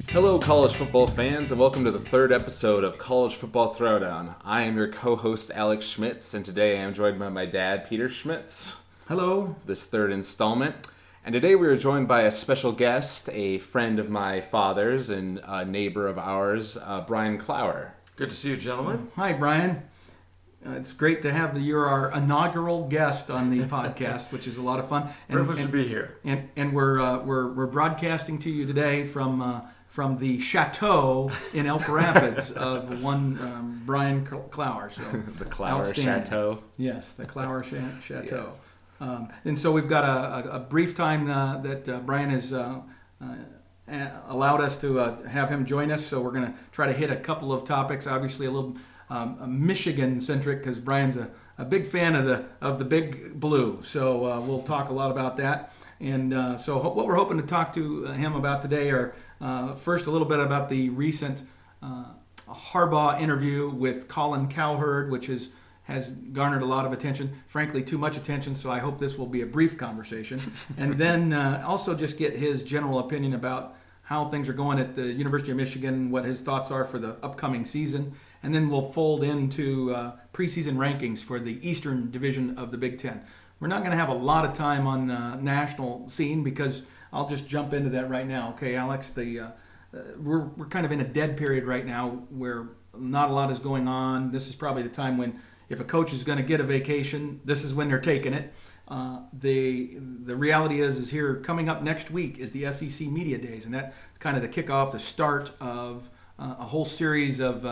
Hello, college football fans, and welcome to the third episode of College Football Throwdown. I am your co-host, Alex Schmitz, and today I am joined by my dad, Peter Schmitz. Hello. This third installment. And today we are joined by a special guest, a friend of my father's and a neighbor of ours, Brian Klauer. Good to see you, gentlemen. Hi, Brian. It's great to have you're our inaugural guest on the podcast, which is a lot of fun. Privileged to be here. And we're broadcasting to you today from the chateau in Elk Rapids of one Brian Klauer. So the Klauer Chateau. Yes, the Klauer Chateau. Yeah. And so we've got a brief time that Brian has allowed us to have him join us. So we're going to try to hit a couple of topics. Obviously, a little Michigan-centric because Brian's a big fan of the Big Blue. So we'll talk a lot about that. And so what we're hoping to talk to him about today are first a little bit about the recent Harbaugh interview with Colin Cowherd, which has garnered a lot of attention, frankly too much attention, so I hope this will be a brief conversation. And then also just get his general opinion about how things are going at the University of Michigan, what his thoughts are for the upcoming season, and then we'll fold into preseason rankings for the Eastern Division of the Big Ten. We're not going to have a lot of time on the national scene because I'll just jump into that right now. Okay, Alex, we're kind of in a dead period right now where not a lot is going on. This is probably the time when if a coach is going to get a vacation, this is when they're taking it. The reality is here coming up next week is the SEC Media Days, and that's kind of the kickoff, the start of a whole series of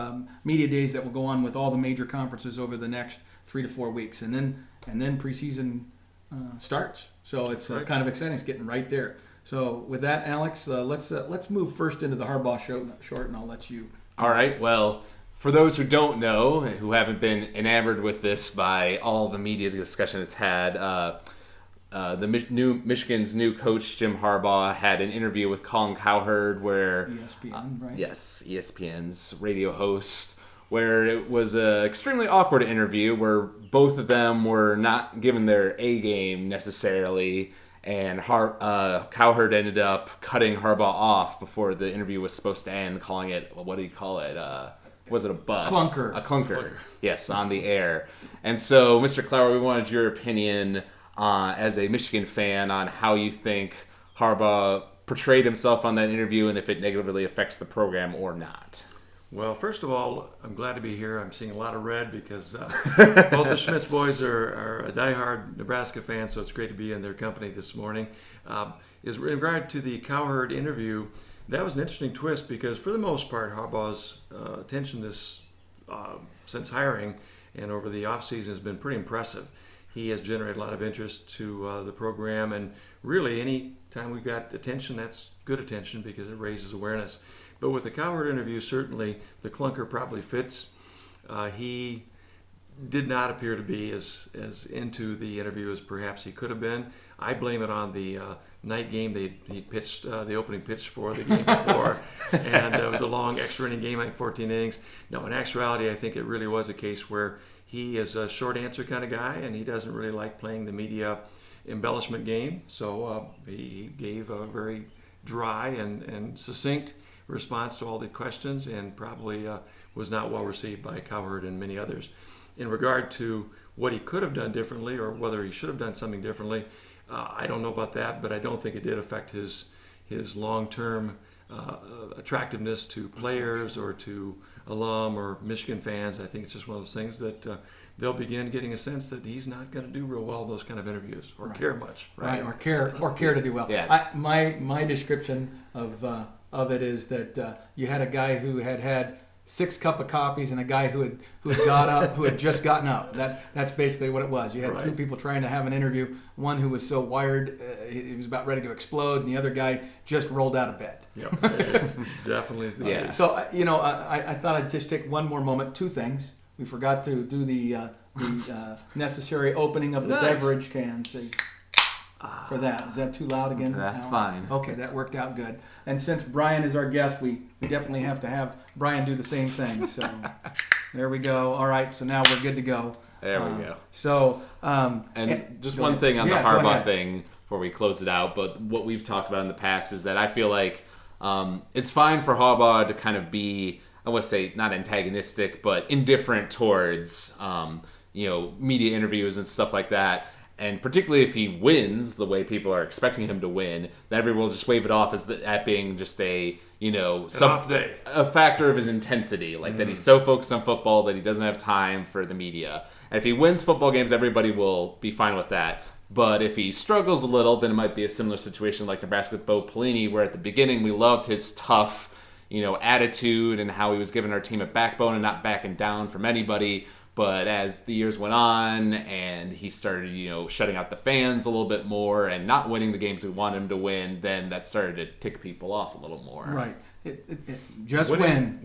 media days that will go on with all the major conferences over the next 3 to 4 weeks, and then preseason starts. So it's kind of exciting. It's getting right there. So with that, Alex, let's move first into the Harbaugh short, and I'll let you. All right. Well, for those who don't know, who haven't been enamored with this by all the media discussion it's had, Michigan's new coach Jim Harbaugh had an interview with Colin Cowherd, where ESPN, right? Yes, ESPN's radio host, where it was an extremely awkward interview where both of them were not given their A game necessarily, and Cowherd ended up cutting Harbaugh off before the interview was supposed to end, calling it, what did he call it? Was it a bust? Clunker. A clunker. Yes, on the air. And so, Mr. Klauer, we wanted your opinion as a Michigan fan on how you think Harbaugh portrayed himself on that interview and if it negatively affects the program or not. Well, first of all, I'm glad to be here. I'm seeing a lot of red because both the Schmitz boys are a diehard Nebraska fan, so it's great to be in their company this morning. In regard to the Cowherd interview, that was an interesting twist because for the most part, Harbaugh's attention since hiring and over the offseason has been pretty impressive. He has generated a lot of interest to the program, and really any time we've got attention, that's good attention because it raises awareness. But with the Cowherd interview, certainly the clunker probably fits. He did not appear to be as into the interview as perhaps he could have been. I blame it on the night game he pitched the opening pitch for the game before, and it was a long extra inning game, like 14 innings. No, in actuality, I think it really was a case where he is a short answer kind of guy, and he doesn't really like playing the media embellishment game. So he gave a very dry and succinct response to all the questions, and probably was not well received by Cowherd and many others. In regard to what he could have done differently or whether he should have done something differently, I don't know about that, but I don't think it did affect his long-term attractiveness to players or to alum or Michigan fans. I think it's just one of those things that they'll begin getting a sense that he's not going to do real well in those kind of interviews or care much. Right, or care to do well. Yeah. My description of it is that you had a guy who had 6 cups of coffees and a guy who had just gotten up. That's basically what it was. You had two people trying to have an interview. One who was so wired he was about ready to explode, and the other guy just rolled out of bed. Yep. Definitely. Yeah. So I thought I'd just take one more moment. 2 things. We forgot to do the necessary opening of the beverage cans. For that. Is that too loud again? That's fine. Okay, that worked out good. And since Brian is our guest, we definitely have to have Brian do the same thing. So there we go. All right, so now we're good to go. There we go. So, and just one thing on the Harbaugh thing before we close it out, but what we've talked about in the past is that I feel like it's fine for Harbaugh to kind of be, I want to say not antagonistic, but indifferent towards media interviews and stuff like that. And particularly if he wins the way people are expecting him to win, then everyone will just wave it off as that being just a factor of his intensity, like that he's so focused on football that he doesn't have time for the media. And if he wins football games, everybody will be fine with that. But if he struggles a little, then it might be a similar situation like Nebraska with Bo Pelini, where at the beginning we loved his tough, attitude and how he was giving our team a backbone and not backing down from anybody. But as the years went on and he started, shutting out the fans a little bit more and not winning the games we wanted him to win, then that started to tick people off a little more. Right. Just win.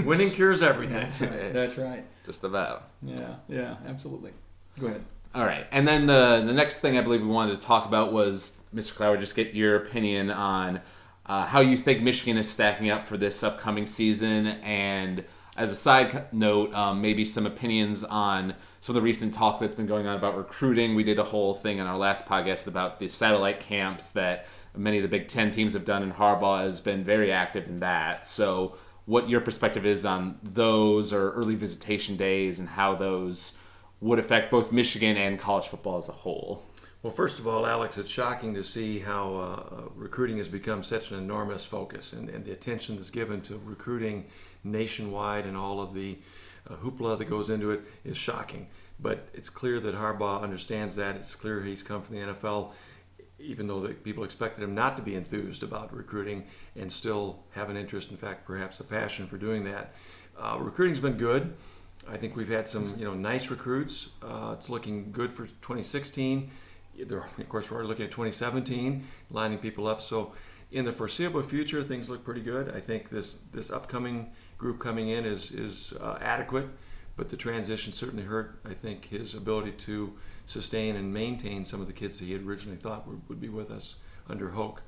Winning cures everything. That's right. Just about. Yeah, absolutely. Go ahead. All right. And then the next thing I believe we wanted to talk about was, Mr. Klauer, just get your opinion on how you think Michigan is stacking up for this upcoming season, and as a side note, maybe some opinions on some of the recent talk that's been going on about recruiting. We did a whole thing on our last podcast about the satellite camps that many of the Big Ten teams have done, and Harbaugh has been very active in that. So what your perspective is on those or early visitation days and how those would affect both Michigan and college football as a whole. Well, first of all, Alex, it's shocking to see how recruiting has become such an enormous focus, and the attention that's given to recruiting nationwide and all of the hoopla that goes into it is shocking. But it's clear that Harbaugh understands that. It's clear he's come from the NFL, even though people expected him not to be enthused about recruiting and still have an interest, in fact, perhaps a passion for doing that. Recruiting's been good. I think we've had some nice recruits. It's looking good for 2016. Of course, we're looking at 2017, lining people up. So in the foreseeable future, things look pretty good. I think this upcoming group coming in is adequate, but the transition certainly hurt, I think, his ability to sustain and maintain some of the kids that he had originally thought would be with us under Hoke.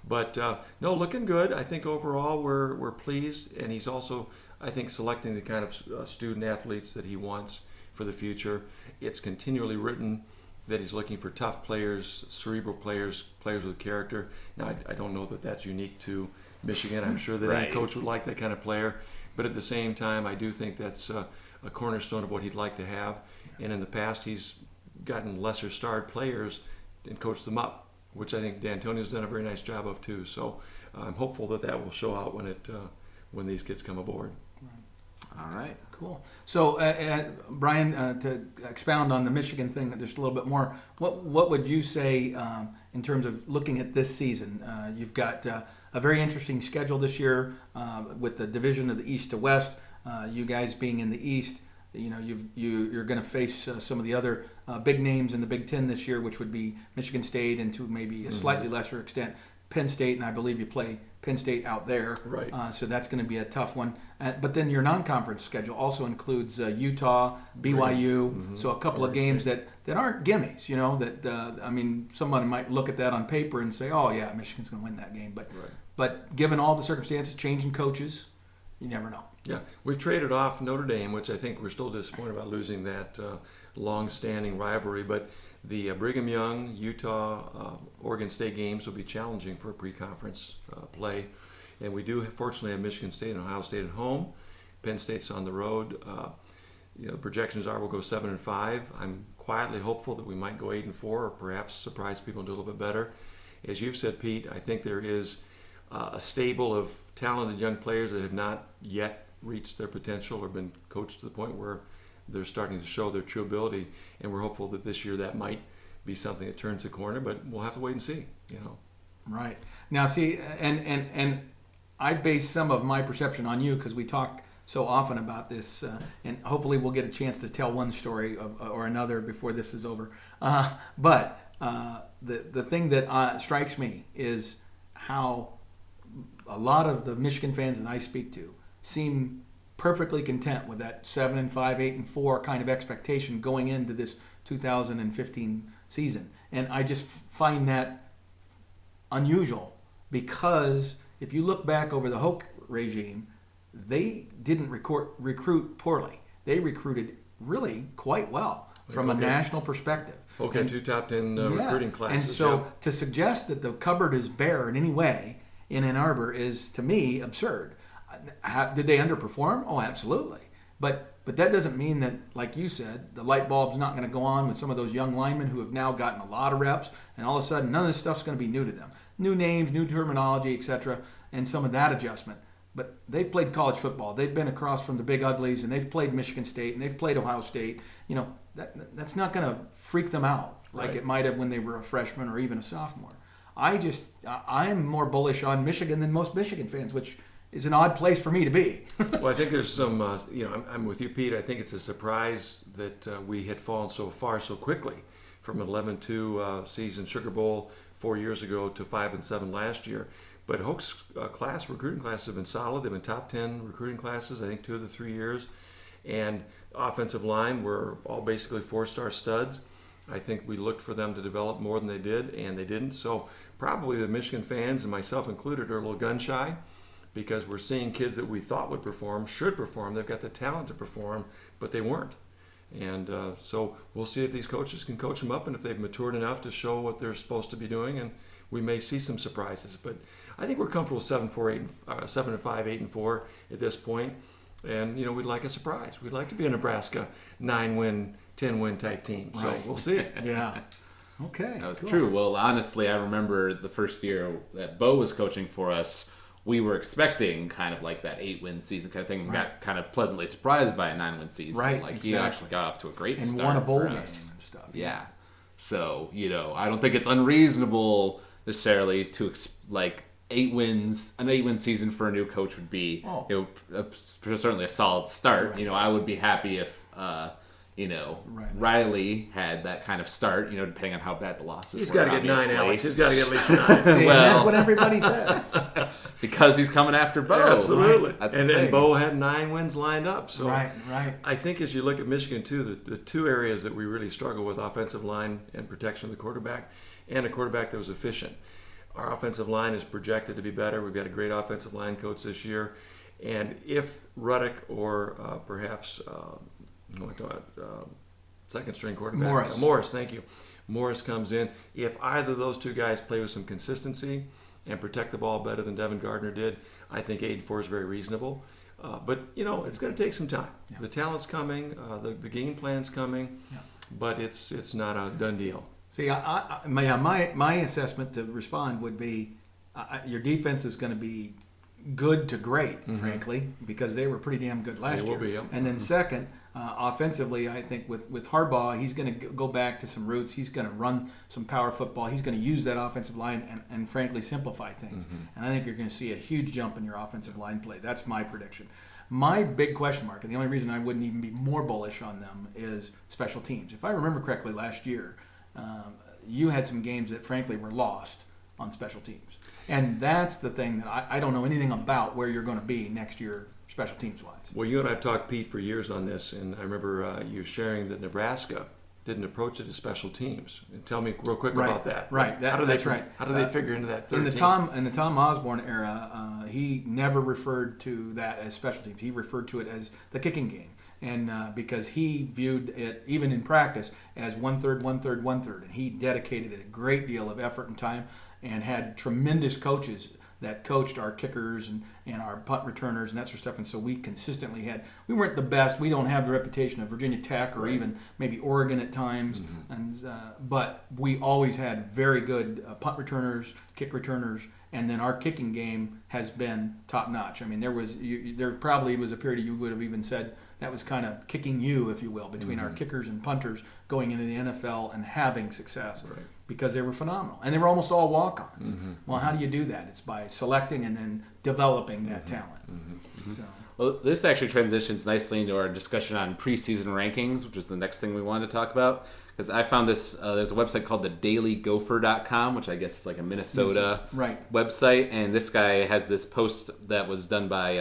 But no, looking good. I think overall we're pleased, and he's also, I think, selecting the kind of student athletes that he wants for the future. It's continually written that he's looking for tough players, cerebral players, players with character. Now, I don't know that that's unique to Michigan. I'm sure that any coach would like that kind of player. But at the same time, I do think that's a cornerstone of what he'd like to have. And in the past, he's gotten lesser starred players and coached them up, which I think D'Antonio's done a very nice job of too. So I'm hopeful that will show out when these kids come aboard. All right. Cool. So, Brian, to expound on the Michigan thing just a little bit more, what would you say in terms of looking at this season? You've got a very interesting schedule this year with the division of the East to West. You guys being in the East, you're going to face some of the other big names in the Big Ten this year, which would be Michigan State and to maybe a slightly lesser extent Penn State, and I believe you play Penn State out there. Right. So that's going to be a tough one. But then your non-conference schedule also includes Utah, BYU, so a couple of games that aren't gimmies, someone might look at that on paper and say, oh, yeah, Michigan's going to win that game. But given all the circumstances, changing coaches, you never know. Yeah, we've traded off Notre Dame, which I think we're still disappointed about losing that long-standing rivalry, but the Brigham Young, Utah, Oregon State games will be challenging for a pre-conference play. And we do, fortunately, have Michigan State and Ohio State at home. Penn State's on the road. The projections are we'll go 7-5. I'm quietly hopeful that we might go 8-4, or perhaps surprise people and do a little bit better. As you've said, Pete, I think there is a stable of talented young players that have not yet reached their potential or been coached to the point where they're starting to show their true ability, and we're hopeful that this year that might be something that turns the corner, but we'll have to wait and see, Right. Now, see, and I base some of my perception on you because we talk so often about this, and hopefully we'll get a chance to tell one story or another before this is over. But the thing that strikes me is how a lot of the Michigan fans that I speak to seem perfectly content with that 7-5, 8-4 kind of expectation going into this 2015 season. And I just find that unusual because if you look back over the Hoke regime, they didn't recruit poorly. They recruited really quite well. from a national perspective. Okay, 2 top 10 recruiting classes. And so to suggest that the cupboard is bare in any way in Ann Arbor is, to me, absurd. Did they underperform? Oh, absolutely. But that doesn't mean that, like you said, the light bulb's not going to go on with some of those young linemen who have now gotten a lot of reps, and all of a sudden none of this stuff's going to be new to them. New names, new terminology, etc., and some of that adjustment. But they've played college football. They've been across from the big uglies, and they've played Michigan State, and they've played Ohio State. That's not going to freak them out like it might have when they were a freshman or even a sophomore. I'm more bullish on Michigan than most Michigan fans, which is an odd place for me to be. Well, I think there's some, I'm with you, Pete. I think it's a surprise that we had fallen so far so quickly from an 11-2 season Sugar Bowl 4 years ago to 5-7 last year. But Hoke's recruiting classes have been solid. They've been top 10 recruiting classes, I think, 2 of the 3 years. And offensive line were all basically 4-star studs. I think we looked for them to develop more than they did, and they didn't. So probably the Michigan fans, and myself included, are a little gun shy because we're seeing kids that we thought would perform, should perform. They've got the talent to perform, but they weren't. And so we'll see if these coaches can coach them up and if they've matured enough to show what they're supposed to be doing. And we may see some surprises. But I think we're comfortable 7-5, 8-4 at this point. And, we'd like a surprise. We'd like to be a Nebraska 9-win, 10-win type team. So we'll see. Yeah. Okay. That was true. Well, honestly, I remember the first year that Bo was coaching for us, we were expecting kind of like that 8-win season kind of thing, and got kind of pleasantly surprised by a 9-win season. Right. Like he actually got off to a great start. And won a bowl game and us. stuff. Yeah. So, I don't think it's unreasonable necessarily to like 8 wins. An 8-win season for a new coach would be certainly a solid start. Right. I would be happy if Riley had that kind of start, depending on how bad the losses were. He's got to get 9, Alex. He's got to get at least 9. See, that's what everybody says. Because he's coming after Bo. Yeah, absolutely. Right? That's and Bo had 9 wins lined up. So right. I think as you look at Michigan, too, the 2 areas that we really struggle with, offensive line and protection of the quarterback, and a quarterback that was efficient. Our offensive line is projected to be better. We've got a great offensive line coach this year. And if Ruddock or perhaps second string quarterback Morris, thank you. Morris comes in. If either of those 2 guys play with some consistency and protect the ball better than Devin Gardner did, I think 8-4 is very reasonable. But it's going to take some time. Yeah. The talent's coming, the game plan's coming, but it's not a done deal. See, my assessment to respond would be your defense is going to be good to great, frankly, because they were pretty damn good last year. Be, And then second, offensively, I think with Harbaugh, he's going to go back to some roots. He's going to run some power football. He's going to use that offensive line and frankly, simplify things. And I think you're going to see a huge jump in your offensive line play. That's my prediction. My big question mark, and the only reason I wouldn't even be more bullish on them, is special teams. If I remember correctly, last year, you had some games that frankly were lost on special teams. And that's the thing that I don't know anything about where you're going to be next year special teams wise. Well, you and I have talked, Pete, for years on this, and I remember you sharing that Nebraska didn't approach it as special teams. And tell me real quick about that. Right. That's right. How do they figure into that third in the Tom Osborne era, he never referred to that as special teams. He referred to it as the kicking game. And because he viewed it, even in practice, as 1/3, 1/3, 1/3. And he dedicated a great deal of effort and time and had tremendous coaches that coached our kickers and our punt returners and that sort of stuff. And so we consistently we weren't the best. We don't have the reputation of Virginia Tech or even maybe Oregon at times. But we always had very good punt returners, kick returners, and then our kicking game has been top notch. I mean, there probably was a period you would have even said that was kind of kicking you, if you will, between our kickers and punters going into the NFL and having success because they were phenomenal. And they were almost all walk-ons. Well, how do you do that? It's by selecting and then developing that talent. So. Well, this actually transitions nicely into our discussion on preseason rankings, which is the next thing we wanted to talk about. Because I found this, there's a website called thedailygopher.com, which I guess is like a Minnesota website. And this guy has this post that was done by,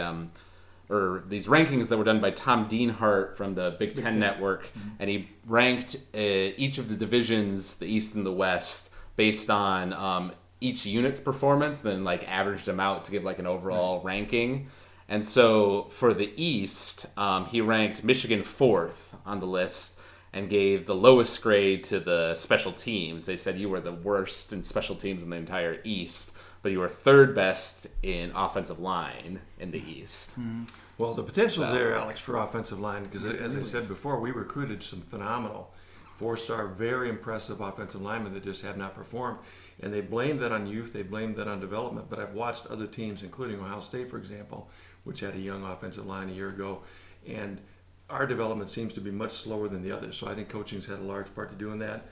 or these rankings that were done by Tom Dienhart from the Big Ten Network. And he ranked each of the divisions, the East and the West, based on each unit's performance, then like averaged them out to give like an overall ranking. And so for the East, he ranked Michigan 4th on the list. and gave the lowest grade to the special teams. They said you were the worst in special teams in the entire East, but you were third best in offensive line in the East. Mm-hmm. Well, the potential's there, Alex, for offensive line because, as I said before, we recruited some phenomenal 4-star, very impressive offensive linemen that just have not performed. And they blamed that on youth, they blamed that on development, but I've watched other teams, including Ohio State, for example, which had a young offensive line a year ago, and our development seems to be much slower than the others. So I think coaching's had a large part to do in that,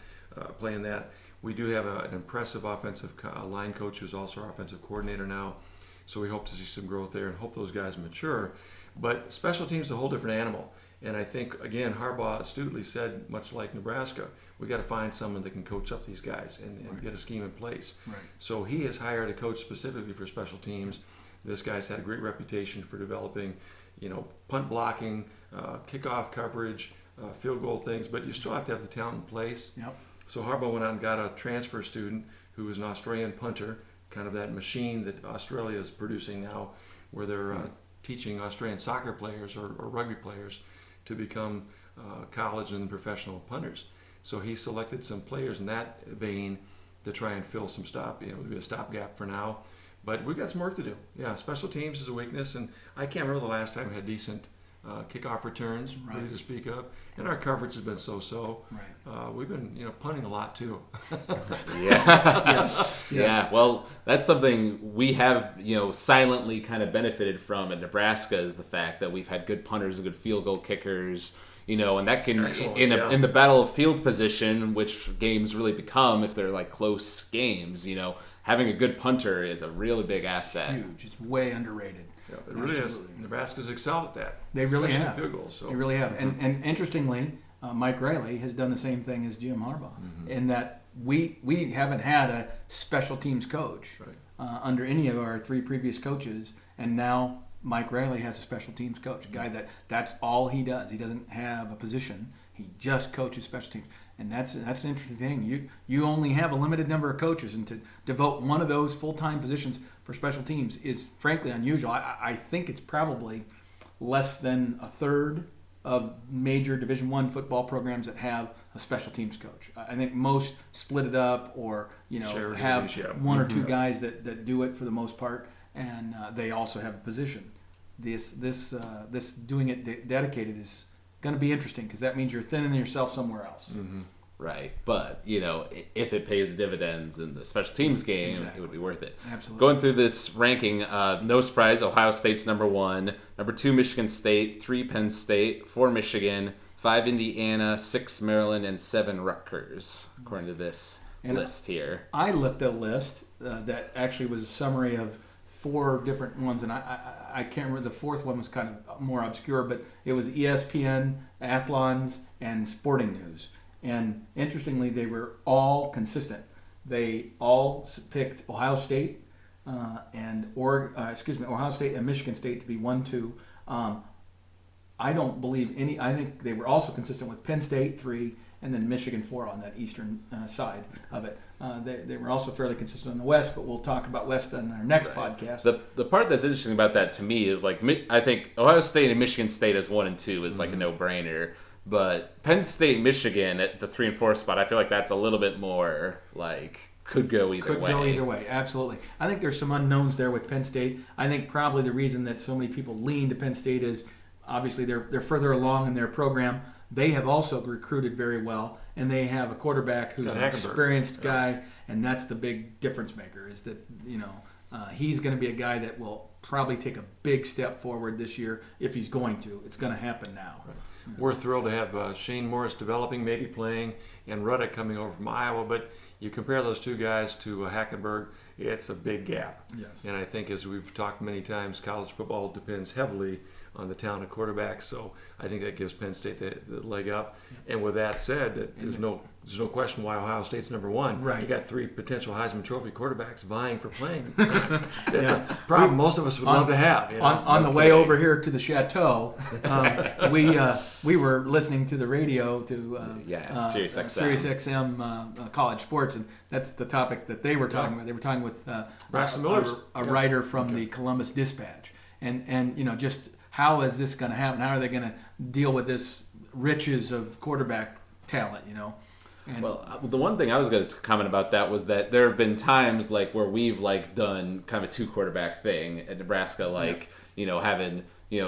playing that. We do have an impressive offensive line coach who's also our offensive coordinator now, so we hope to see some growth there and hope those guys mature. But special teams is a whole different animal. And I think, again, Harbaugh astutely said, much like Nebraska, we got to find someone that can coach up these guys and get a scheme in place. Right. So he has hired a coach specifically for special teams. This guy's had a great reputation for developing, punt blocking, kickoff coverage, field goal things, but you still have to have the talent in place. Yep. So Harbaugh went out and got a transfer student who is an Australian punter, kind of that machine that Australia is producing now, where they're teaching Australian soccer players or rugby players to become college and professional punters. So he selected some players in that vein to try and fill some to be a stopgap for now. But we've got some work to do. Yeah, special teams is a weakness, and I can't remember the last time we had decent kickoff returns, really to speak of. And our coverage has been so-so. Right. We've been, punting a lot too. Yes. Yeah. Well, that's something we have, silently kind of benefited from at Nebraska is the fact that we've had good punters and good field goal kickers. And that can in the battle of field position, which games really become if they're like close games. Having a good punter is a really big asset. Huge. It's way underrated. Yeah, it really is. Nebraska's excelled at that. They really especially have. Field goals, so. They really have. And interestingly, Mike Riley has done the same thing as Jim Harbaugh in that we haven't had a special teams coach under any of our three previous coaches, and now Mike Riley has a special teams coach, a guy that's all he does. He doesn't have a position. He just coaches special teams. And that's an interesting thing. You only have a limited number of coaches, and to devote one of those full-time positions for special teams is frankly unusual. I think it's probably less than a third of major Division I football programs that have a special teams coach. I think most split it up or have one or two guys that do it for the most part, and they also have a position. This doing it dedicated is going to be interesting because that means you're thinning yourself somewhere else. Mm-hmm. Right. But, if it pays dividends in the special teams game, It would be worth it. Absolutely. Going through this ranking, no surprise, Ohio State's number 1, number 2, Michigan State, 3, Penn State, 4, Michigan, 5, Indiana, 6, Maryland, and 7, Rutgers, according to this list here. I looked at a list that actually was a summary of 4 different ones, and I can't remember. The fourth one was kind of more obscure, but it was ESPN, Athlons, and Sporting News. And interestingly, they were all consistent. They all picked Ohio State Ohio State and Michigan State to be 1, 2. I don't believe any. I think they were also consistent with Penn State 3, and then Michigan 4 on that eastern side of it. They were also fairly consistent on the West, but we'll talk about West on our next podcast. The part that's interesting about that to me is I think Ohio State and Michigan State as 1 and 2 is like a no-brainer. But Penn State, Michigan at the 3 and 4 spot, I feel like that's a little bit more could go either way. Could go either way, absolutely. I think there's some unknowns there with Penn State. I think probably the reason that so many people lean to Penn State is obviously they're further along in their program. They have also recruited very well, and they have a quarterback who's an experienced guy, and that's the big difference maker. Is that he's going to be a guy that will probably take a big step forward this year if he's going to. It's going to happen now. Right. We're thrilled to have Shane Morris developing, maybe playing, and Ruddock coming over from Iowa. But you compare those two guys to Hackenberg, it's a big gap. Yes. And I think, as we've talked many times, college football depends heavily on the talent of quarterbacks. So I think that gives Penn State the leg up. Yeah. And with that said, there's no question why Ohio State's number 1. Right. You got 3 potential Heisman Trophy quarterbacks vying for playing. That's a problem most of us would love to have. On the way over here to the chateau, we were listening to the radio to Sirius XM College Sports, and that's the topic that they were talking about. They were talking with Braxton Miller, a writer from the Columbus Dispatch, and just how is this going to happen? How are they going to deal with this riches of quarterback talent, And, well, the one thing I was going to comment about that was that there have been times like where we've like done kind of a 2-quarterback thing at Nebraska, like having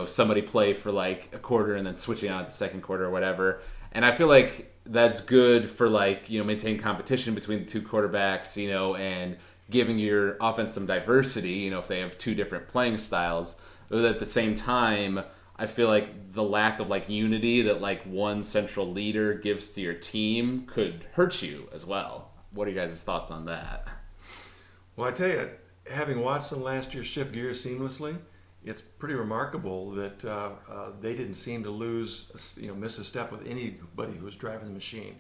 somebody play for like a quarter and then switching out the second quarter or whatever. And I feel like that's good for like maintain competition between the 2 quarterbacks, and giving your offense some diversity. If they have 2 different playing styles, but at the same time, I feel like the lack of like unity that like one central leader gives to your team could hurt you as well. What are you guys' thoughts on that? Well, I tell you, having watched them last year shift gears seamlessly, it's pretty remarkable that they didn't seem to miss a step with anybody who was driving the machine.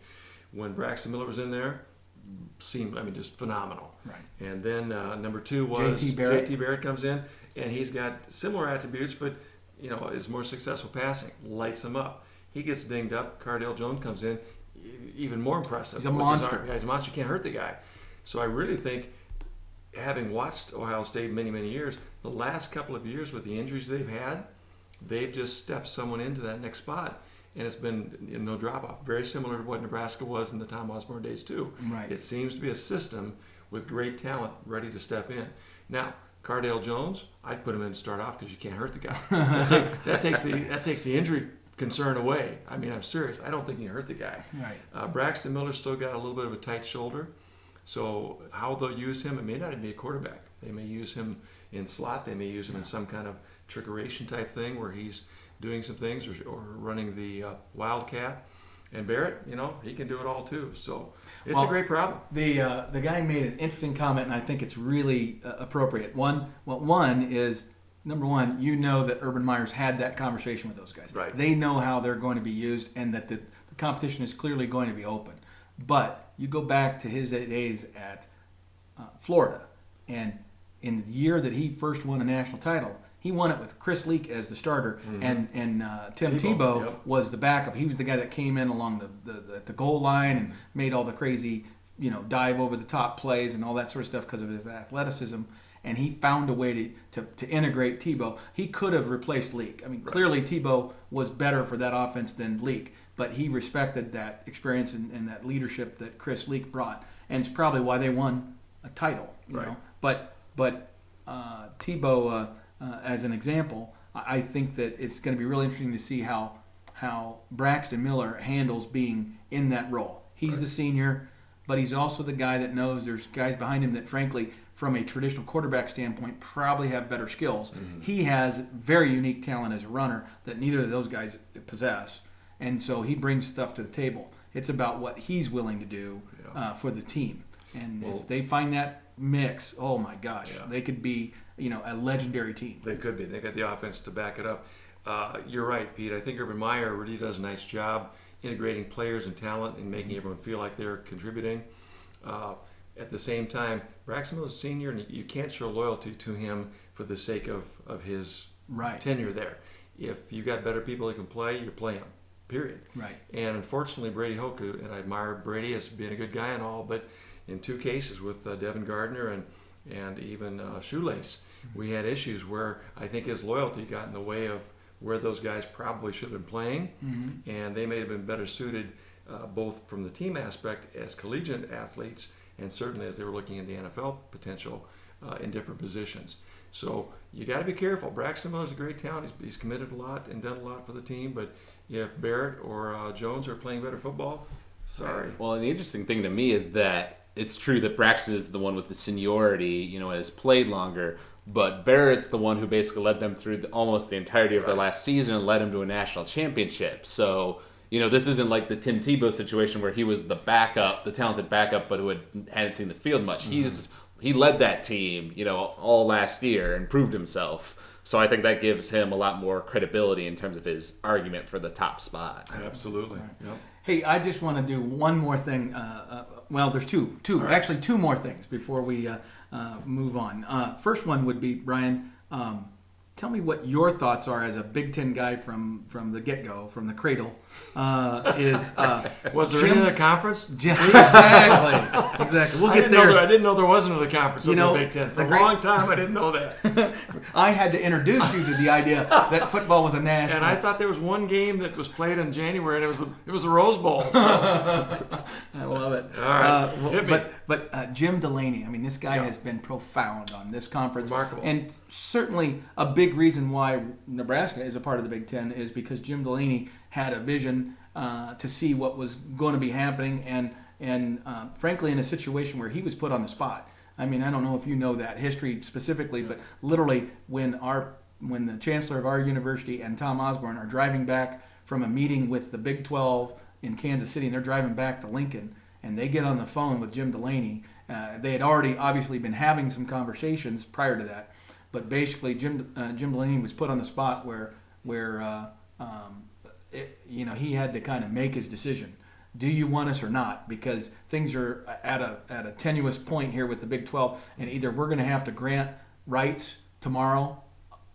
When Braxton Miller was in there, just phenomenal. Right. And then number 2 was JT Barrett comes in, and he's got similar attributes, but is more successful passing, lights him up. He gets dinged up. Cardale Jones comes in, even more impressive. He's a monster. He's a monster. You can't hurt the guy. So I really think, having watched Ohio State many, many years, the last couple of years with the injuries they've had, they've just stepped someone into that next spot. And it's been no drop-off. Very similar to what Nebraska was in the Tom Osborne days, too. Right. It seems to be a system with great talent ready to step in. Now, Cardale Jones, I'd put him in to start off because you can't hurt the guy. That takes the injury concern away. I mean, I'm serious. I don't think you can hurt the guy. Right. Braxton Miller's still got a little bit of a tight shoulder. So how they'll use him, it may not even be a quarterback. They may use him in slot. They may use him in some kind of trickeration type thing where he's doing some things or running the Wildcat. And Barrett, he can do it all too. So it's a great problem. The guy made an interesting comment, and I think it's really appropriate. One is, number one, that Urban Meyer's had that conversation with those guys. Right. They know how they're going to be used, and that the competition is clearly going to be open. But you go back to his days at Florida, and in the year that he first won a national title, he won it with Chris Leak as the starter, and Tim Tebow was the backup. He was the guy that came in along the goal line and made all the crazy, dive over the top plays and all that sort of stuff because of his athleticism. And he found a way to integrate Tebow. He could have replaced Leak. I mean, clearly Tebow was better for that offense than Leak, but he respected that experience and that leadership that Chris Leak brought, and it's probably why they won a title. You know, but Tebow. As an example, I think that it's going to be really interesting to see how Braxton Miller handles being in that role. He's the senior, but he's also the guy that knows there's guys behind him that, frankly, from a traditional quarterback standpoint, probably have better skills. Mm-hmm. He has very unique talent as a runner that neither of those guys possess, and so he brings stuff to the table. It's about what he's willing to do for the team. And if they find that mix, oh my gosh, they could be a legendary team. They could be. They got the offense to back it up. You're right, Pete. I think Urban Meyer really does a nice job integrating players and talent and making everyone feel like they're contributing. At the same time, Braxton Miller's senior, and you can't show loyalty to him for the sake of his tenure there. If you got better people that can play, you play them. Period. Right. And unfortunately, Brady Hoke, and I admire Brady as being a good guy and all, but in 2 cases with Devin Gardner and even Shoelace, we had issues where I think his loyalty got in the way of where those guys probably should have been playing, and they may have been better suited both from the team aspect as collegiate athletes and certainly as they were looking at the NFL potential in different positions. So you got to be careful. Braxton Miller's a great talent. He's committed a lot and done a lot for the team, but if Barrett or Jones are playing better football, sorry. Well, and the interesting thing to me is that it's true that Braxton is the one with the seniority, has played longer, but Barrett's the one who basically led them through almost the entirety of their last season and led them to a national championship. So, this isn't like the Tim Tebow situation where he was the backup, the talented backup, but who hadn't seen the field much. He led that team, all last year and proved himself. So I think that gives him a lot more credibility in terms of his argument for the top spot. Absolutely. Right. Yep. Hey, I just want to do one more thing. There's two, actually two more things before we move on. First one would be, Brian, tell me what your thoughts are as a Big Ten guy from the get-go, from the cradle. Was there any other conference? Exactly. We'll get there. I didn't know there wasn't another conference in the Big Ten. For a long time, I didn't know that. I had to introduce you to the idea that football was a national. And I thought there was one game that was played in January, and it was the Rose Bowl. So. I love it. All right. But Jim Delaney, I mean, this guy has been profound on this conference. Remarkable. And certainly a big reason why Nebraska is a part of the Big Ten is because Jim Delaney had a vision to see what was going to be happening, and frankly, in a situation where he was put on the spot. I mean, I don't know if you know that history specifically, but literally when the chancellor of our university and Tom Osborne are driving back from a meeting with the Big 12 in Kansas City, and they're driving back to Lincoln, and they get on the phone with Jim Delaney. They had already obviously been having some conversations prior to that, but basically Jim Delaney was put on the spot where he had to kind of make his decision. Do you want us or not? Because things are at a tenuous point here with the Big 12, and either we're going to have to grant rights tomorrow,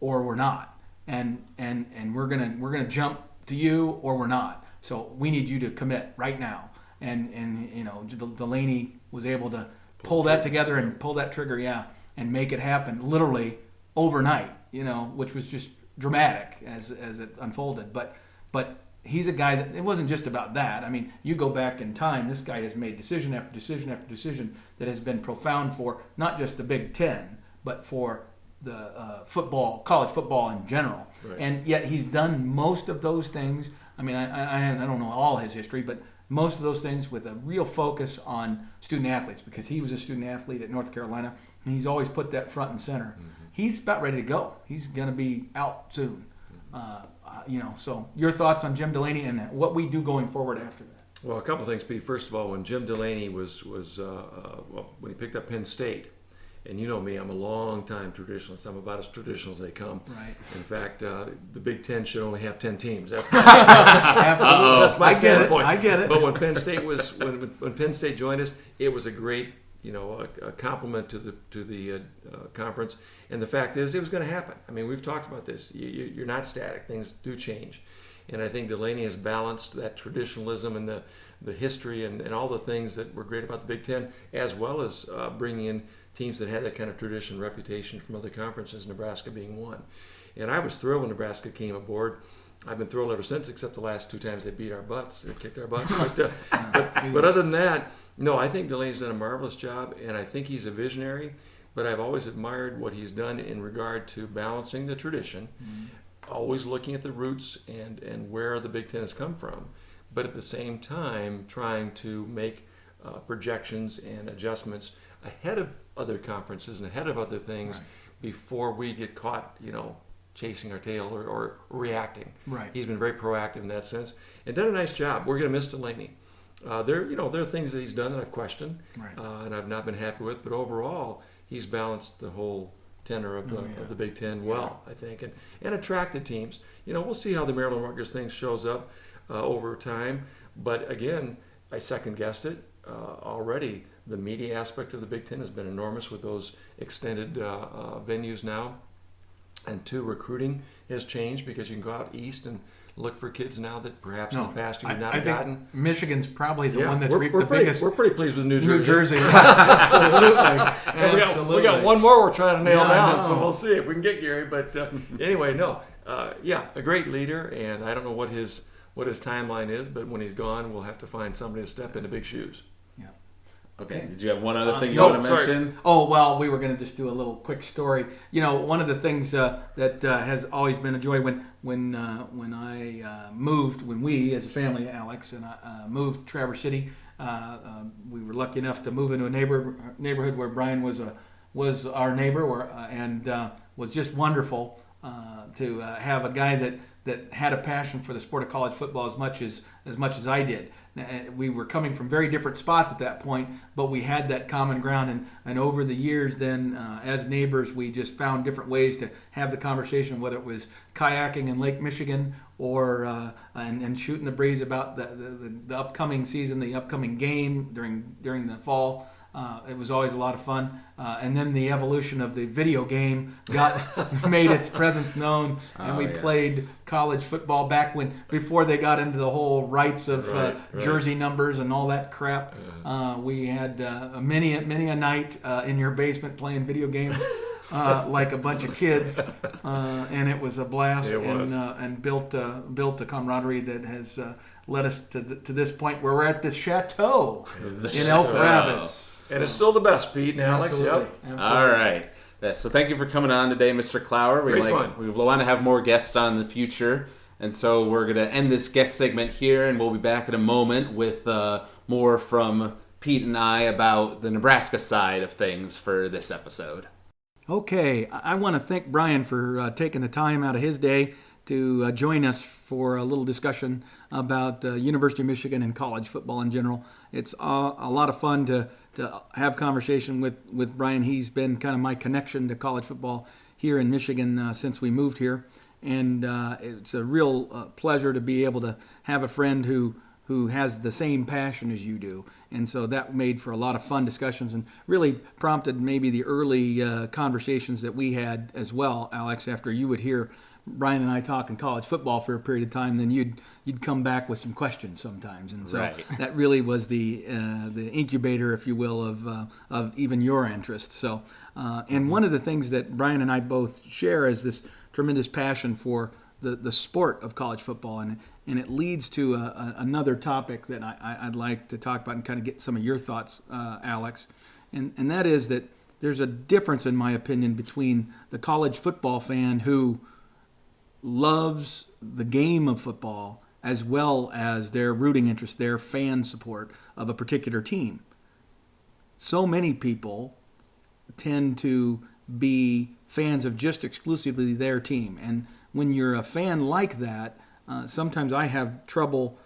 or we're not, and we're gonna jump to you, or we're not. So we need you to commit right now. And Delaney was able to pull that together and pull that trigger, and make it happen literally overnight. Which was just dramatic as it unfolded. But he's a guy that it wasn't just about that. I mean, you go back in time, this guy has made decision after decision after decision that has been profound for not just the Big Ten, but for the college football in general. Right. And yet he's done most of those things. I mean, I don't know all his history, but most of those things with a real focus on student athletes, because he was a student athlete at North Carolina, and he's always put that front and center. Mm-hmm. He's about ready to go. He's going to be out soon. So your thoughts on Jim Delaney and what we do going forward after that? Well, a couple of things, Pete. First of all, when Jim Delaney when he picked up Penn State, and you know me, I'm a long-time traditionalist. I'm about as traditional as they come. Right. In fact, the Big Ten should only have 10 teams. That's Absolutely. That's my standpoint. I get it. But when Penn State when Penn State joined us, it was a great, a compliment to the conference. And the fact is, it was going to happen. I mean, we've talked about this. You're not static. Things do change. And I think Delaney has balanced that traditionalism and the history and all the things that were great about the Big Ten, as well as bringing in teams that had that kind of tradition, reputation from other conferences, Nebraska being one. And I was thrilled when Nebraska came aboard. I've been thrilled ever since, except the last 2 times they beat our butts or kicked our butts. But other than that, no, I think Delaney's done a marvelous job, and I think he's a visionary. But I've always admired what he's done in regard to balancing the tradition, always looking at the roots and where the Big Ten has come from, but at the same time trying to make projections and adjustments ahead of other conferences and ahead of other things before we get caught, chasing our tail or reacting. Right. He's been very proactive in that sense and done a nice job. We're going to miss Delaney. There are things that he's done that I've questioned and I've not been happy with, but overall he's balanced the whole tenor of the Big Ten well, I think, and attracted teams. We'll see how the Maryland Rutgers thing shows up over time, but again, I second guessed it already. The media aspect of the Big Ten has been enormous with those extended venues now, and 2, recruiting has changed because you can go out east and look for kids now that perhaps in the past you would not have gotten. Think Michigan's probably the one that's reaped the biggest. We're pretty pleased with New Jersey. Absolutely. We got one more we're trying to nail down, so we'll see if we can get Gary. But anyway, no. A great leader, and I don't know what his timeline is, but when he's gone, we'll have to find somebody to step into big shoes. Yeah. Okay. Did you have one other thing you want to mention? Oh, well, we were going to just do a little quick story. One of the things that has always been a joy when I moved, when we as a family, Alex and I moved to Traverse City, we were lucky enough to move into a neighborhood where Brian was our neighbor, and was just wonderful to have a guy that had a passion for the sport of college football as much as I did. We were coming from very different spots at that point, but we had that common ground. And over the years then, as neighbors, we just found different ways to have the conversation, whether it was kayaking in Lake Michigan or and shooting the breeze about the upcoming season, the upcoming game during the fall. It was always a lot of fun. And then the evolution of the video game made its presence known, and we played college football before they got into the whole rights of jersey numbers and all that crap. We had many a night in your basement playing video games. Like a bunch of kids, and it was a blast, and built a camaraderie that has led us to this point where we're at the chateau in Elk Rapids. And it's still the best, Pete and Alex. Absolutely. All right. So thank you for coming on today, Mr. Klauer. We want to have more guests on in the future, and so we're going to end this guest segment here, and we'll be back in a moment with more from Pete and I about the Nebraska side of things for this episode. Okay, I want to thank Brian for taking the time out of his day to join us for a little discussion about University of Michigan and college football in general. It's a lot of fun to have conversation with Brian. He's been kind of my connection to college football here in Michigan since we moved here, and it's a real pleasure to be able to have a friend who has the same passion as you do. And so that made for a lot of fun discussions and really prompted maybe the early conversations that we had as well, Alex, after you would hear Brian and I talking college football for a period of time, then you'd come back with some questions sometimes. And so that really was the incubator, if you will, of even your interest. So, and one of the things that Brian and I both share is this tremendous passion for the sport of college football, and it leads to another topic that I'd like to talk about and kind of get some of your thoughts, Alex, and that is that there's a difference, in my opinion, between the college football fan who loves the game of football as well as their rooting interest, their fan support of a particular team. So many people tend to be fans of just exclusively their team, and when you're a fan like that, sometimes I have trouble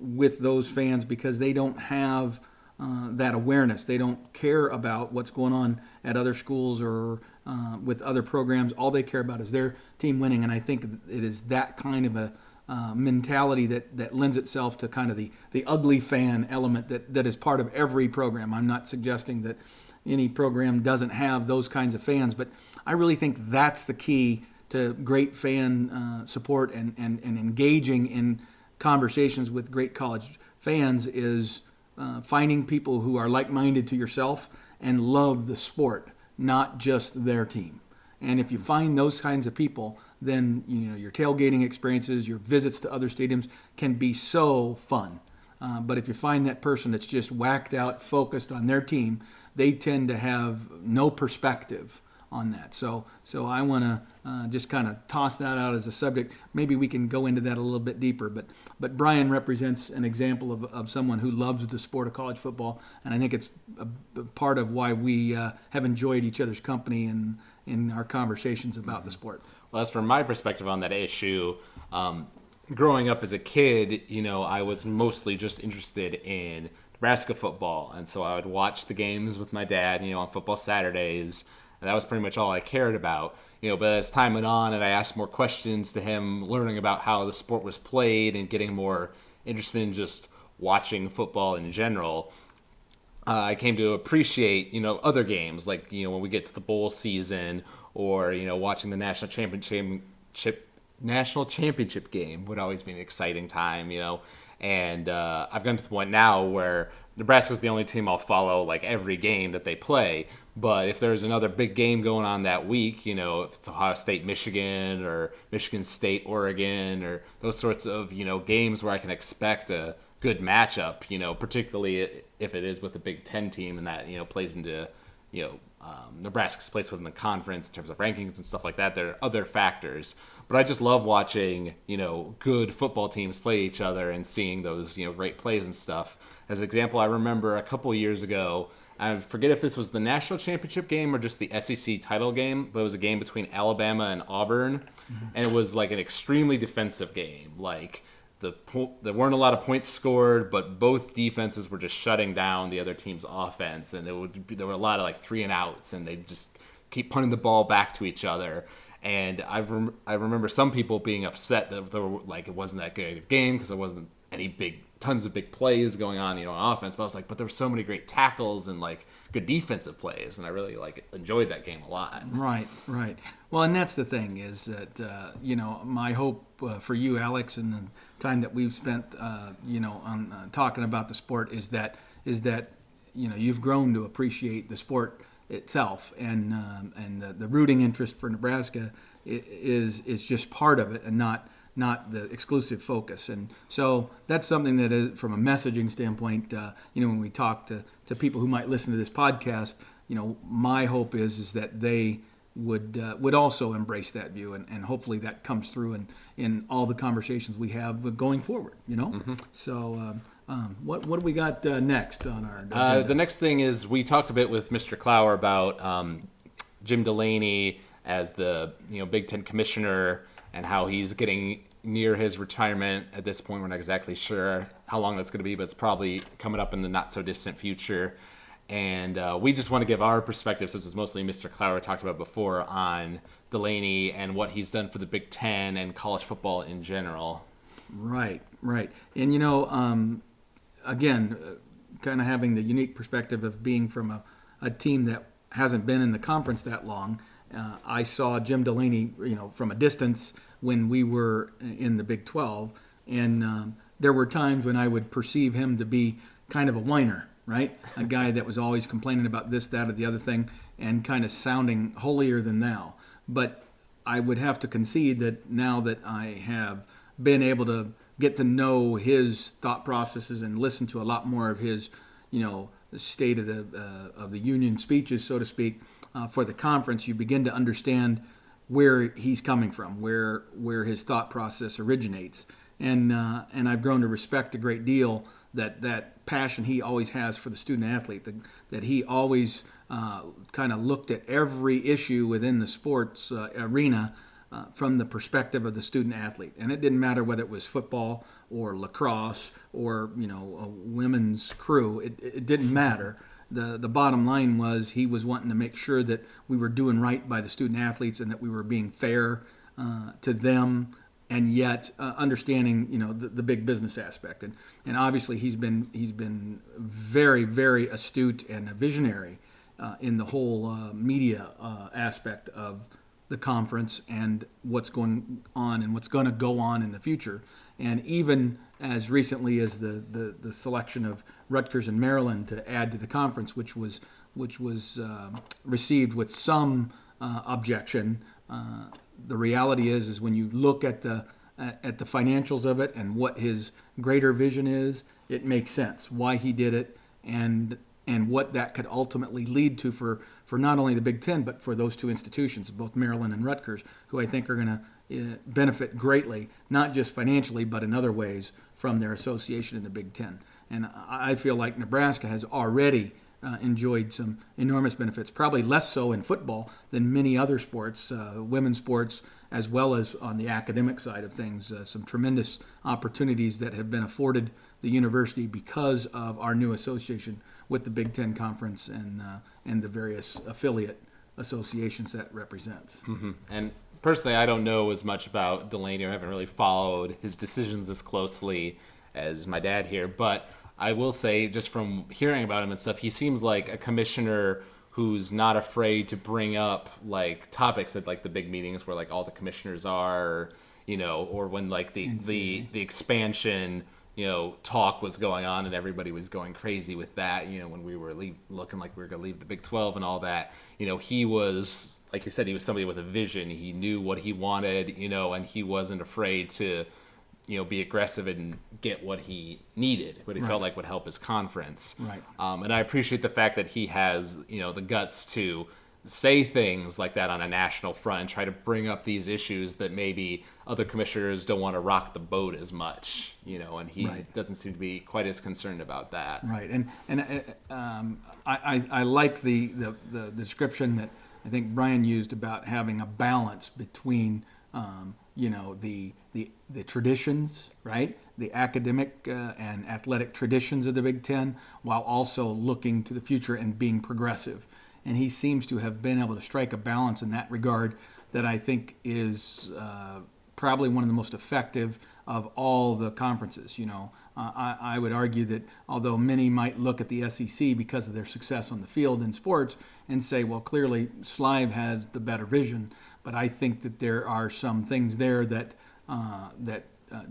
with those fans because they don't have that awareness. They don't care about what's going on at other schools or with other programs. All they care about is their team winning, and I think it is that kind of a mentality that lends itself to kind of the ugly fan element that is part of every program. I'm not suggesting that any program doesn't have those kinds of fans, but I really think that's the key to great fan support and engaging in conversations with great college fans is finding people who are like-minded to yourself and love the sport, not just their team. And if you find those kinds of people, then your tailgating experiences, your visits to other stadiums can be so fun. But if you find that person that's just whacked out, focused on their team, they tend to have no perspective on that. So I want to just kind of toss that out as a subject. Maybe we can go into that a little bit deeper. But Brian represents an example of someone who loves the sport of college football, and I think it's a part of why we have enjoyed each other's company in our conversations about the sport. Well, as from my perspective on that issue, growing up as a kid, I was mostly just interested in Nebraska football, and so I would watch the games with my dad, on football Saturdays. And that was pretty much all I cared about. But as time went on and I asked more questions to him, learning about how the sport was played and getting more interested in just watching football in general, I came to appreciate, other games like, when we get to the bowl season or, watching the national championship game would always be an exciting time, And I've gotten to the point now where Nebraska's the only team I'll follow like every game that they play. But if there's another big game going on that week, if it's Ohio State, Michigan, or Michigan State, Oregon, or those sorts of, games where I can expect a good matchup, particularly if it is with a Big Ten team and that, plays into, Nebraska's place within the conference in terms of rankings and stuff like that. There are other factors. But I just love watching, good football teams play each other and seeing those, great plays and stuff. As an example, I remember a couple years ago, I forget if this was the national championship game or just the SEC title game, but it was a game between Alabama and Auburn, and it was like an extremely defensive game. Like there weren't a lot of points scored, but both defenses were just shutting down the other team's offense, and there were a lot of like 3 and outs, and they just keep punting the ball back to each other. And I remember some people being upset that they were, like, it wasn't that good of a game because it wasn't tons of big plays going on, on offense. But I was like, but there were so many great tackles and like good defensive plays, and I really enjoyed that game a lot. Right. Well, and that's the thing is that my hope for you, Alex, and the time that we've spent on talking about the sport is that you've grown to appreciate the sport itself, and the rooting interest for Nebraska is just part of it, and not the exclusive focus. And so that's something that is, from a messaging standpoint, when we talk to people who might listen to this podcast, my hope is that they would also embrace that view, and hopefully that comes through in all the conversations we have going forward. So what do we got next on our agenda? The next thing is we talked a bit with Mr. Klauer about Jim Delaney as the Big Ten commissioner and how he's getting near his retirement at this point. We're not exactly sure how long that's going to be, but it's probably coming up in the not so distant future. And we just want to give our perspective, since it's mostly Mr. Klauer talked about before, on Delaney and what he's done for the Big Ten and college football in general. Right. And again, kind of having the unique perspective of being from a team that hasn't been in the conference that long. I saw Jim Delaney, from a distance when we were in the Big 12, and there were times when I would perceive him to be kind of a whiner, right? A guy that was always complaining about this, that, or the other thing, and kind of sounding holier than thou. But I would have to concede that now that I have been able to get to know his thought processes and listen to a lot more of his, state of the union speeches, so to speak, for the conference, you begin to understand where he's coming from, where his thought process originates, and I've grown to respect a great deal that passion he always has for the student athlete, that he always kind of looked at every issue within the sports arena from the perspective of the student athlete, and it didn't matter whether it was football or lacrosse or a women's crew. It didn't matter. The bottom line was he was wanting to make sure that we were doing right by the student athletes and that we were being fair to them, and yet understanding the big business aspect. And obviously he's been very, very astute and a visionary in the whole media aspect of the conference and what's going on and what's going to go on in the future. And even as recently as the selection of Rutgers and Maryland to add to the conference, which was received with some objection. The reality is when you look at the financials of it and what his greater vision is, it makes sense why he did it and what that could ultimately lead to for not only the Big Ten but for those two institutions, both Maryland and Rutgers, who I think are going to benefit greatly, not just financially but in other ways from their association in the Big Ten. And I feel like Nebraska has already enjoyed some enormous benefits, probably less so in football than many other sports, women's sports, as well as on the academic side of things, some tremendous opportunities that have been afforded the university because of our new association with the Big Ten Conference and the various affiliate associations that represents. Mm-hmm. And personally, I don't know as much about Delaney, or I haven't really followed his decisions as closely as my dad here, but I will say, just from hearing about him and stuff, he seems like a commissioner who's not afraid to bring up like topics at like the big meetings where like all the commissioners are, or when like the expansion, talk was going on and everybody was going crazy with that, when we were looking like we were going to leave the Big 12 and all that, he was, like you said, he was somebody with a vision. He knew what he wanted, and he wasn't afraid to be aggressive and get what he needed, what he felt like would help his conference. Right. And I appreciate the fact that he has, the guts to say things like that on a national front and try to bring up these issues that maybe other commissioners don't want to rock the boat as much, and he doesn't seem to be quite as concerned about that. Right. And I like the description that I think Brian used about having a balance between the traditions, right? The academic and athletic traditions of the Big Ten, while also looking to the future and being progressive. And he seems to have been able to strike a balance in that regard that I think is probably one of the most effective of all the conferences. I would argue that although many might look at the SEC because of their success on the field in sports and say, well, clearly Slive has the better vision, but I think that there are some things there that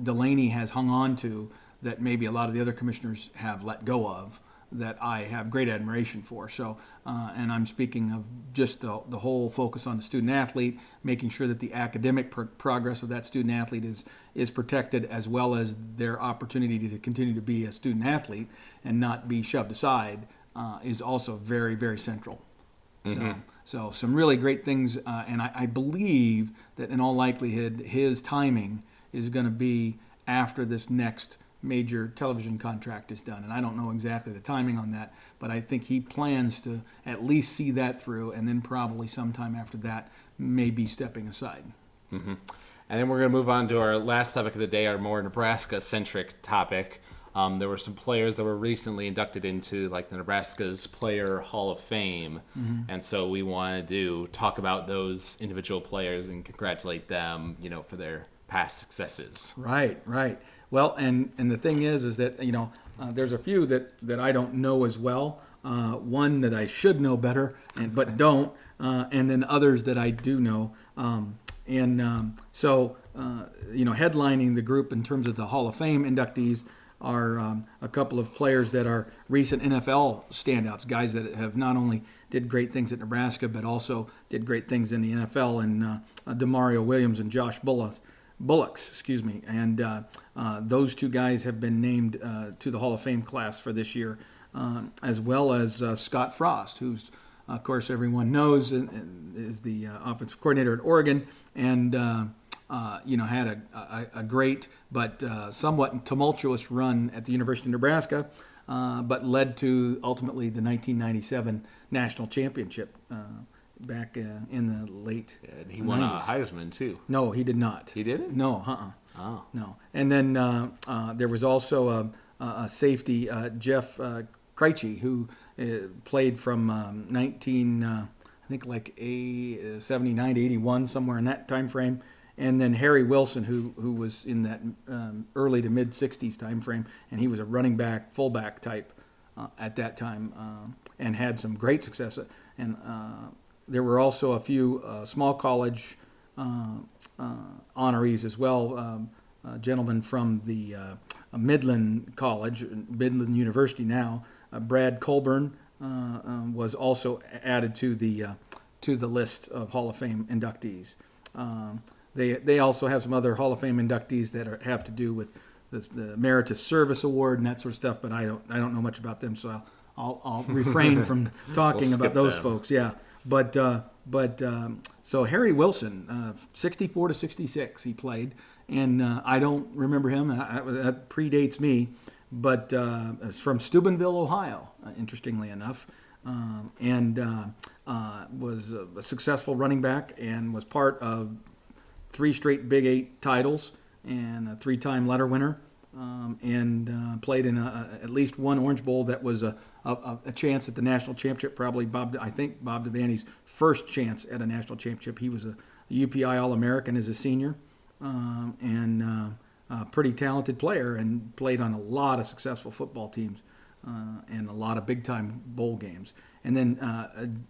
Delaney has hung on to that maybe a lot of the other commissioners have let go of, that I have great admiration for. So, and I'm speaking of just the whole focus on the student athlete, making sure that the academic progress of that student athlete is protected, as well as their opportunity to continue to be a student athlete and not be shoved aside, is also very, very central. Mm-hmm. So some really great things, and I believe that in all likelihood his timing is going to be after this next major television contract is done. And I don't know exactly the timing on that, but I think he plans to at least see that through, and then probably sometime after that maybe stepping aside. Mm-hmm. And then we're going to move on to our last topic of the day, our more Nebraska-centric topic. There were some players that were recently inducted into like the Nebraska's Player Hall of Fame. Mm-hmm. And so we wanted to talk about those individual players and congratulate them, for their past successes. Right. Well, and the thing is that, there's a few that I don't know as well. One that I should know better, but don't, and then others that I do know. So headlining the group in terms of the Hall of Fame inductees are a couple of players that are recent NFL standouts, guys that have not only did great things at Nebraska, but also did great things in the NFL, and Demario Williams and Josh Bullocks, and those two guys have been named to the Hall of Fame class for this year, as well as Scott Frost, who's, of course, everyone knows is the offensive coordinator at Oregon, and had a great but somewhat tumultuous run at the University of Nebraska, but led to ultimately the 1997 national championship. Back in the late and he won 90s. A Heisman, too. No, he did not. He didn't? No, Oh. No. And then there was also a safety, Jeff Krejci, who played from 79 to 81, somewhere in that time frame. And then Harry Wilson, who was in that early to mid-'60s time frame, and he was a running back, fullback type at that time, and had some great success. And there were also a few small college honorees as well. A gentleman from the Midland College, Midland University now, Brad Colburn, was also added to the list of Hall of Fame inductees. They also have some other Hall of Fame inductees that have to do with the Emeritus Service Award and that sort of stuff, but I don't know much about them, so I'll refrain from talking about those folks. Yeah. But so Harry Wilson, 64 to 66, he played, and I don't remember him. That predates me, but it's from Steubenville, Ohio, interestingly enough, and was a successful running back and was part of 3 straight Big 8 titles and a 3-time letter winner, and played in at least one Orange Bowl that was a chance at the national championship, probably Bob Devaney's first chance at a national championship. He was a UPI All-American as a senior, and a pretty talented player, and played on a lot of successful football teams and a lot of big-time bowl games. And then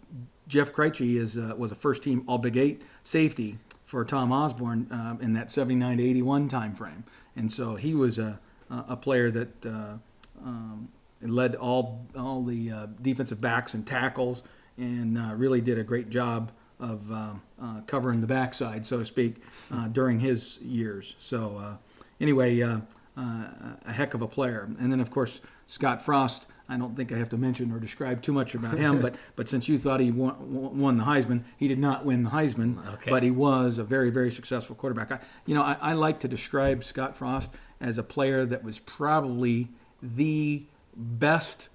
Jeff Krejci was a first-team All-Big 8 safety for Tom Osborne in that 79 to 81 time frame. And so he was a player that led all the defensive backs and tackles, and really did a great job of covering the backside, so to speak, during his years. So anyway, a heck of a player. And then, of course, Scott Frost, I don't think I have to mention or describe too much about him, but since you thought he won the Heisman, he did not win the Heisman, okay. But he was a very, very successful quarterback. I like to describe Scott Frost as a player that was probably the best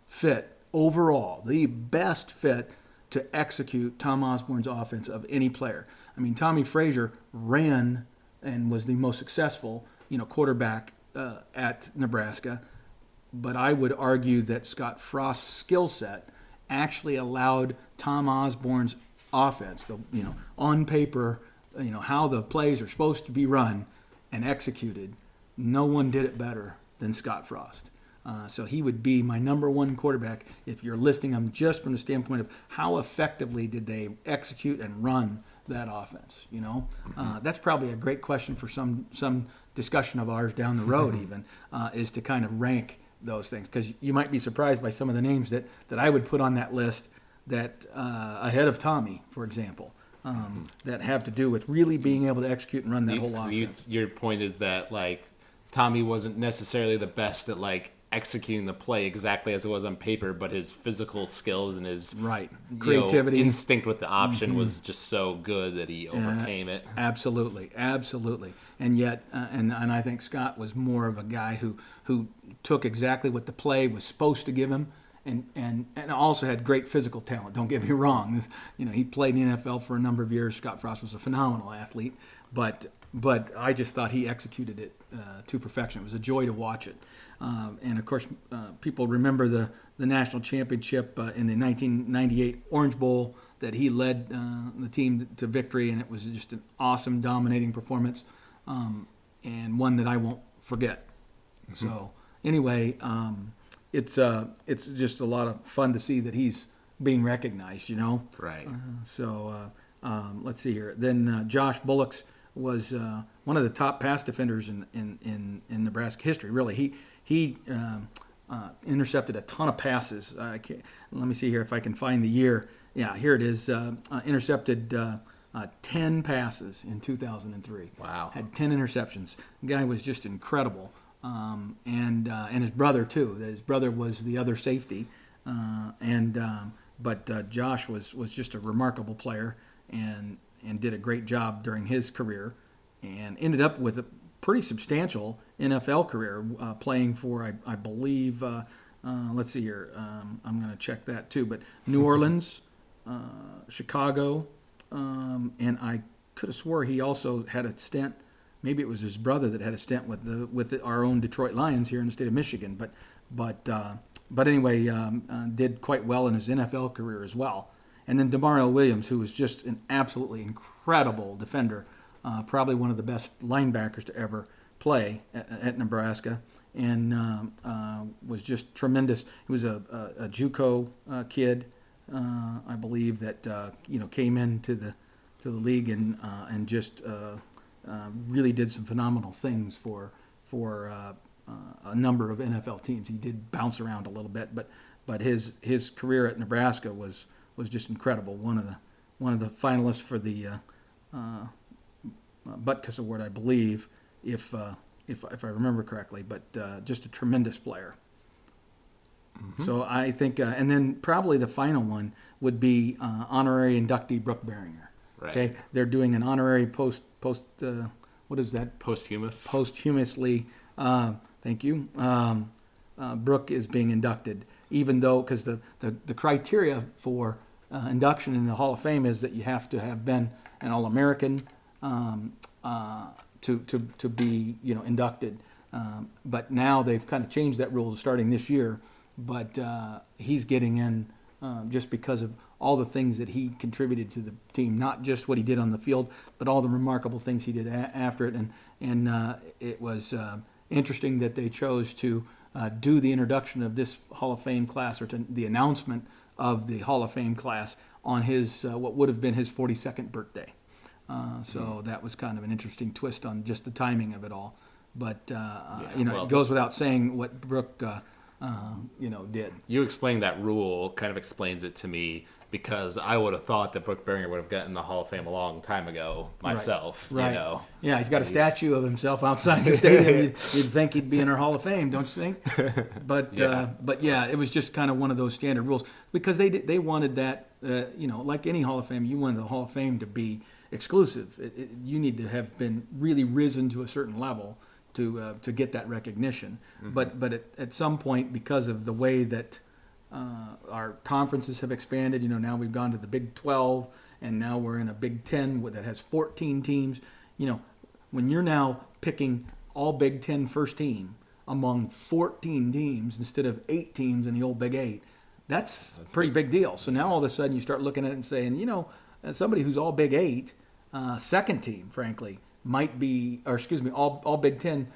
fit overall, the best fit to execute Tom Osborne's offense of any player. I mean, Tommy Frazier ran and was the most successful, quarterback at Nebraska. But I would argue that Scott Frost's skill set actually allowed Tom Osborne's offense, on paper, how the plays are supposed to be run and executed. No one did it better than Scott Frost. So he would be my number one quarterback if you're listing them just from the standpoint of how effectively did they execute and run that offense. That's probably a great question for some discussion of ours down the road even, is to kind of rank those things, because you might be surprised by some of the names that I would put on that list that ahead of Tommy, for example, that have to do with really being able to execute and run that whole offense. Your point is that Tommy wasn't necessarily the best at executing the play exactly as it was on paper, but his physical skills and his creativity, instinct with the option was just so good that he overcame it. Absolutely. And yet, and I think Scott was more of a guy who took exactly what the play was supposed to give him, and also had great physical talent. Don't get me wrong. He played in the NFL for a number of years. Scott Frost was a phenomenal athlete, but I just thought he executed it to perfection. It was a joy to watch it. And of course, people remember the national championship in the 1998 Orange Bowl that he led the team to victory, and it was just an awesome, dominating performance, and one that I won't forget. Mm-hmm. So anyway, it's just a lot of fun to see that he's being recognized. Right. Let's see here. Then Josh Bullock's was one of the top pass defenders in Nebraska history. Really, he intercepted a ton of passes. Let me see here if I can find the year. Yeah, here it is. Intercepted 10 passes in 2003. Wow. Had 10 interceptions. The guy was just incredible. And his brother too. His brother was the other safety. But Josh was just a remarkable player and did a great job during his career, and ended up with a pretty substantial NFL career, playing for, I believe, let's see here, I'm going to check that too, but New Orleans, Chicago, and I could have swore he also had a stint, maybe it was his brother that had a stint with our own Detroit Lions here in the state of Michigan, but anyway, did quite well in his NFL career as well. And then DeMario Williams, who was just an absolutely incredible defender, probably one of the best linebackers to ever play at Nebraska, and was just tremendous. He was a JUCO kid, I believe, that came into the league and just really did some phenomenal things for a number of NFL teams. He did bounce around a little bit, but his career at Nebraska was just incredible. One of the finalists for the Butkus Award, I believe, if I remember correctly. But just a tremendous player. Mm-hmm. So I think, and then probably the final one would be honorary inductee Brooke Berringer. Right. Okay, they're doing an honorary post. What is that? Posthumous. Posthumously. Thank you. Brooke is being inducted, even though, because the criteria for induction in the Hall of Fame is that you have to have been an All-American to be inducted. But now they've kind of changed that rule starting this year. But he's getting in just because of all the things that he contributed to the team, not just what he did on the field, but all the remarkable things he did after it. And it was interesting that they chose to do the introduction of this Hall of Fame class, or to the announcement of the Hall of Fame class on his what would have been his 42nd birthday. So that was kind of an interesting twist on just the timing of it all. But it goes without saying what Brooke did. You explaining that rule kind of explains it to me, because I would have thought that Brooke Berringer would have gotten the Hall of Fame a long time ago myself. Right. Yeah, he's got a statue of himself outside the stadium. You'd think he'd be in our Hall of Fame, don't you think? But it was just kind of one of those standard rules, because they wanted that, like any Hall of Fame, you wanted the Hall of Fame to be exclusive. You need to have been really risen to a certain level to get that recognition. Mm-hmm. But at some point, because of the way that our conferences have expanded, now we've gone to the Big 12, and now we're in a Big 10 that has 14 teams. When you're now picking all Big 10 first team among 14 teams instead of 8 teams in the old Big 8, that's a pretty big deal. So now all of a sudden you start looking at it and saying, as somebody who's all Big 8, second team, frankly, might be, or excuse me, all Big 10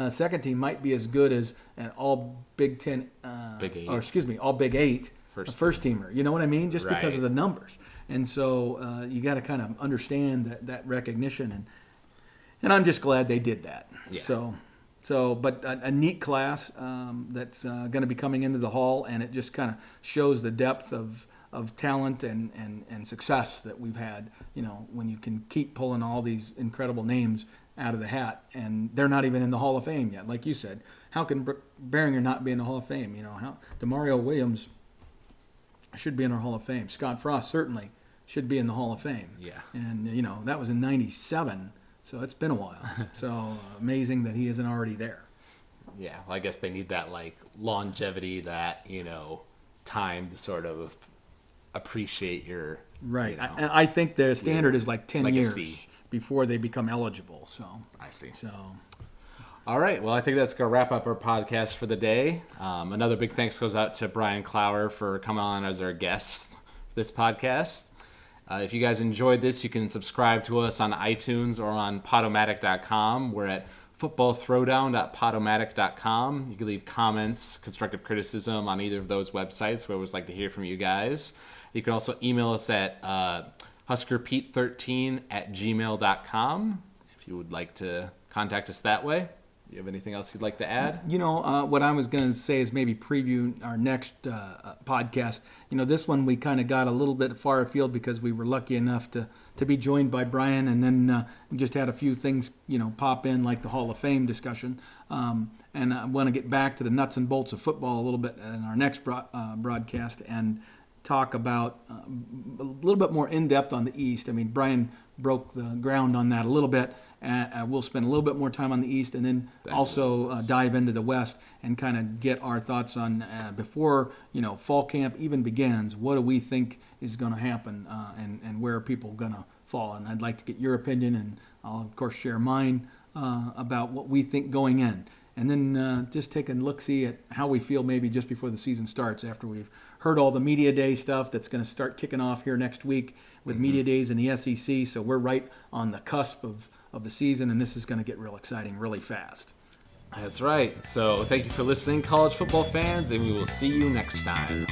second team might be as good as an all Big Ten, Big Eight. or excuse me, all Big Eight, first teamer. You know what I mean? Just because of the numbers. And so you got to kind of understand that recognition, and I'm just glad they did that. Yeah. But a neat class that's going to be coming into the hall, and it just kind of shows the depth of talent and success that we've had. You know, when you can keep pulling all these incredible names out of the hat, and they're not even in the Hall of Fame yet. Like you said, how can Beringer not be in the Hall of Fame? You know, how DeMario Williams should be in our Hall of Fame. Scott Frost certainly should be in the Hall of Fame. Yeah. And, you know, that was in 97, so it's been a while. So amazing that he isn't already there. Yeah, well, I guess they need that, like, longevity, that, you know, time to sort of appreciate your... Right. You know, I think their standard is like 10 legacy. years before they become eligible. So I see. So... All right. Well, I think that's going to wrap up our podcast for the day. Another big thanks goes out to Brian Klauer for coming on as our guest for this podcast. If you guys enjoyed this, you can subscribe to us on iTunes or on Podomatic.com. We're at footballthrowdown.podomatic.com. You can leave comments, constructive criticism on either of those websites. We always like to hear from you guys. You can also email us at huskerpete13@gmail.com if you would like to contact us that way. Do you have anything else you'd like to add? You know, what I was going to say is maybe preview our next podcast. You know, this one we kind of got a little bit far afield because we were lucky enough to be joined by Brian, and then we just had a few things, you know, pop in like the Hall of Fame discussion. And I want to get back to the nuts and bolts of football a little bit in our next broadcast and talk about a little bit more in depth on the East. I mean, Brian broke the ground on that a little bit. We'll spend a little bit more time on the East, and then also dive into the West and kind of get our thoughts on before, you know, fall camp even begins. What do we think is going to happen, and where are people going to fall? And I'd like to get your opinion, and I'll of course share mine about what we think going in, and then just take a look-see at how we feel maybe just before the season starts, after we've heard all the media day stuff that's going to start kicking off here next week with media days in the SEC. So we're right on the cusp of the season, and this is going to get real exciting really fast. That's right. So thank you for listening, college football fans, and we will see you next time.